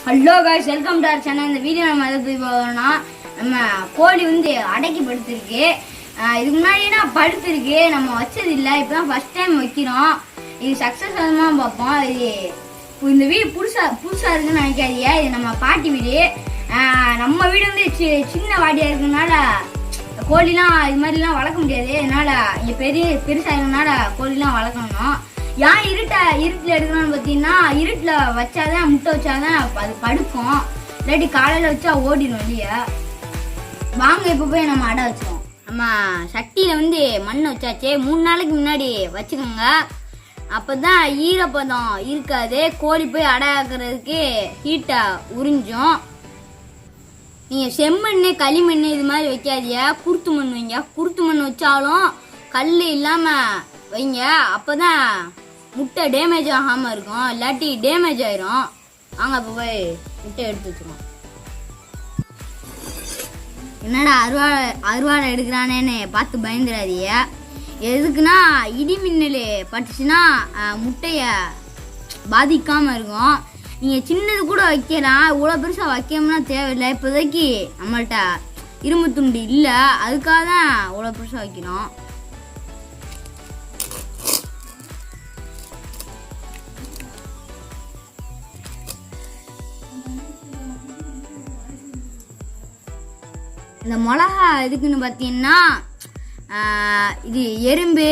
Hello guys welcome to our channel. இந்த video நம்ம எதை பத்தி பார்க்கறோம்னா நம்ம கோழி வந்து அடக்கி படுத்துருக்கு. இதுக்கு முன்னாடி நான் படுத்துருக்கு நம்ம வச்சது இல்ல. இப்பதான் ஃபர்ஸ்ட் டைம் வைக்கிறோம். இது சக்சஸ் ஆகுமா பார்ப்போம். இது இந்த வீடு புதுசா இருக்குன்னு நினைக்காதீங்க. இது நம்ம பாட்டி வீடு. நம்ம வீடு வந்து சின்ன வாடியா இருக்கனால கோழிலாம் இது மாதிரிலாம் வளர்க்க முடியாது. அதனால இங்க பெருசா இருக்கனால கோழிலாம் வளர்க்கணும். ஏன் இருட்டில் எடுக்கணும்னு பார்த்தீங்கன்னா இருட்டில் வச்சாதான் முட்டை வச்சாதான் அது படுக்கும். இல்லாட்டி காலையில் வச்சா ஓடிடும் வெளியே. வாங்க இப்போ போய் நம்ம அடை வச்சிருவோம். நம்ம சட்டியில் வந்து மண் வச்சாச்சு. 3 நாளைக்கு முன்னாடி வச்சுக்கோங்க. அப்போ தான் ஈரப்பதம் இருக்காது. கோழி போய் அடை ஆக்கிறதுக்கு ஹீட்டை உறிஞ்சும். நீங்கள் செம்மண் களிமண் இது மாதிரி வைக்காதீங்க. குருத்து மண் வைங்க. குருத்து மண் வச்சாலும் கல் இல்லாமல் வைங்க. அப்போ தான் முட்டை டேமேஜ் ஆகாமல் இருக்கும். இல்லாட்டி டேமேஜ் ஆயிரும். வாங்க இப்போ போய் முட்டை எடுத்து வச்சுருவோம். என்னடா அருவாளை எடுக்கிறானேன்னு பார்த்து பயந்துடாதீங்க. எதுக்குன்னா இடி மின்னல் பட்டுச்சுன்னா முட்டையை பாதிக்காமல் இருக்கும். நீங்கள் சின்னது கூட வைக்கலாம். இவ்வளோ பெருசாக வைக்கணும்னா தேவையில்லை. இப்போதைக்கு நம்மள்கிட்ட இரும்பு துண்டு இல்லை. அதுக்காக தான் இவ்வளோ பெருசாக வைக்கிறோம். இந்த மிளகா எதுக்குன்னு பார்த்தீங்கன்னா இது எறும்பு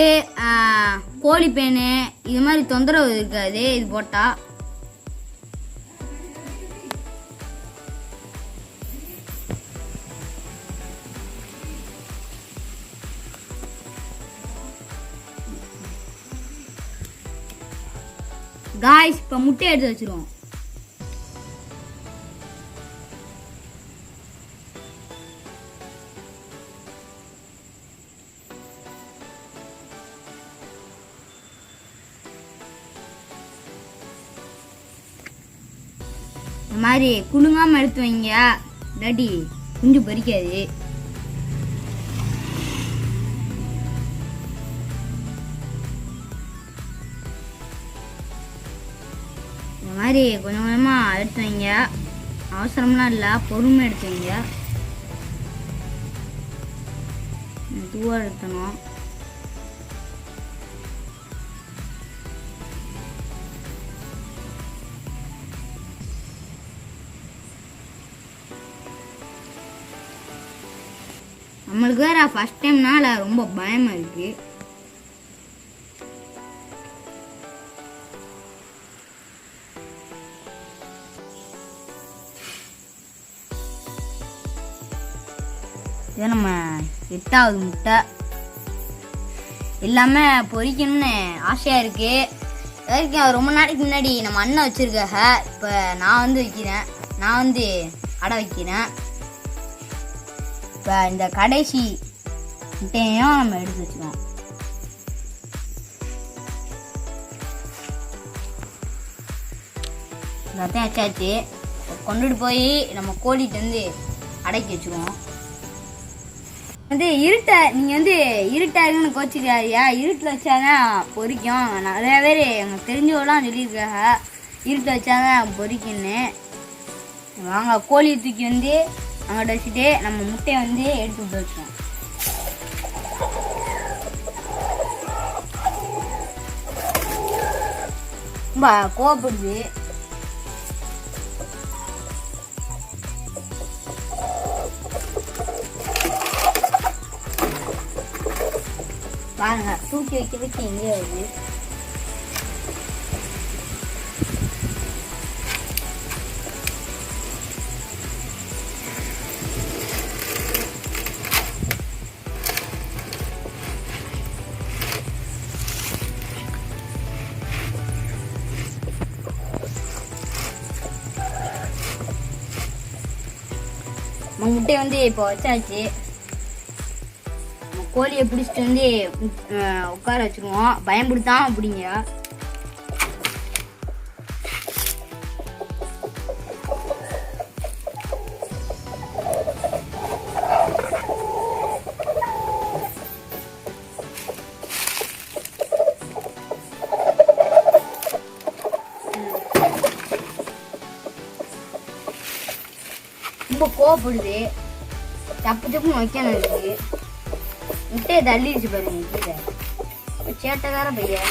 கோழிப்பேனு இது மாதிரி தொந்தரவு இருக்காது இது போட்டா. காய்ஸ் இப்போ முட்டை எடுத்து வச்சிருவோம். இந்த மாதிரி குலுங்காமல் எடுத்து வைங்க. இல்லாட்டி குஞ்சு பறிக்காது. இந்த மாதிரி கொஞ்சம் கொஞ்சமாக எடுத்து வைங்க. அவசரம்லாம் இல்லை, பொறுமையாக எடுத்து வைங்க. மெதுவாக எடுத்தணும். நம்மளுக்கு வேற ஃபர்ஸ்ட் டைம்னால ரொம்ப பயமா இருக்கு. இது நம்ம 8வது முட்டை. எல்லாமே பொரிக்கணும்னு ஆசையா இருக்கு. ரொம்ப நாளைக்கு முன்னாடி நம்ம அண்ணன் வச்சிருக்காங்க. இப்போ நான் வந்து வைக்கிறேன். நான் வந்து அடை வைக்கிறேன். இப்போ இந்த கடைசி முட்டையும் நம்ம எடுத்து வச்சுக்கோம். எல்லாத்தையும் வச்சாச்சு. கொண்டுட்டு போய் நம்ம கோழிட்டு வந்து அடக்கி வச்சுருவோம். வந்து நீங்கள் வந்து இருட்டாருன்னு கோச்சிக்காதியா. இருட்டில் வச்சாதான் பொரிக்கும். நிறைய பேர் எங்களுக்கு தெரிஞ்சவெல்லாம் சொல்லியிருக்காங்க இருட்டில் வச்சாதான் பொரிக்குன்னு. வாங்க கோழியை தூக்கி வந்து அங்கிட்ட வச்சுட்டு நம்ம முட்டையை வந்து எடுத்து விட்டு வச்சோம். ரொம்ப கோவப்படுது. பாருங்க தூக்கி வைக்கிறதுக்கு எங்கே வருது. முட்டையை வந்து இப்போ வச்சாச்சு. கோழியை பிடிச்சிட்டு வந்து உட்கார வச்சுருவோம். பயன்படுத்தாம அப்படிங்க. ரொம்ப கோவப்படுது. தப்பு தப்பு வைக்கணும் இருக்கு. முட்டையை தள்ளிடுச்சு பாருங்க கீழே. சேட்டைக்கார பையன்.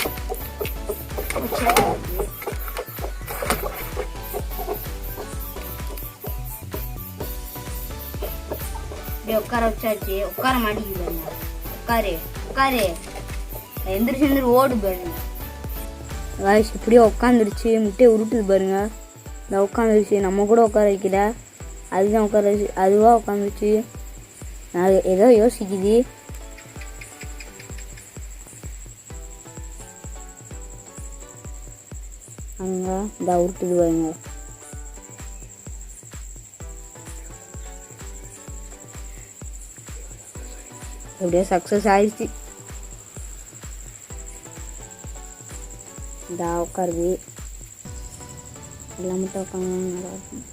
உட்கார வச்சாச்சு. உட்கார மாட்டேங்குது பாருங்க. உட்காரு உட்காரு. எந்திரிச்சு ஓடு பாருங்க. காய்ஸ் இப்படியே உட்காந்துருச்சு. முட்டையை உருட்டுது பாருங்க. இந்த உட்காந்துருச்சு. நம்ம கூட உட்கார வைக்கல, அதுதான் உட்கார வச்சு. அதுவாக உட்காந்துருச்சு. அது ஏதோ யோசிக்குது. அங்க இந்த உருட்டுது பாருங்க. எப்படியோ சக்ஸஸ் ஆயிடுச்சு. இந்த உட்காருது. எல்லாம் மட்டும் உட்காந்து நல்லா இருக்கும்.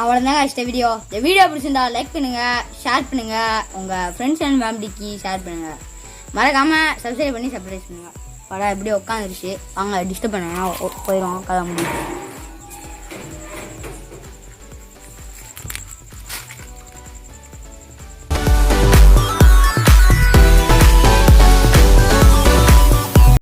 அவ்வளோதாங்க இந்த வீடியோ. இந்த வீடியோ பிடிச்சிருந்தா லைக் பண்ணுங்க, ஷேர் பண்ணுங்க, உங்க ஃப்ரெண்ட்ஸ் அண்ட் ஃபேமிலிக்கு ஷேர் பண்ணுங்க. மறக்காம சப்ஸ்கிரைப் பண்ணி சர்ப்ரைஸ் பண்ணுங்க. படம் எப்படி உட்காந்துருச்சு. வாங்க டிஸ்டர்ப் பண்ணா போயிடும் கதை முடியும்.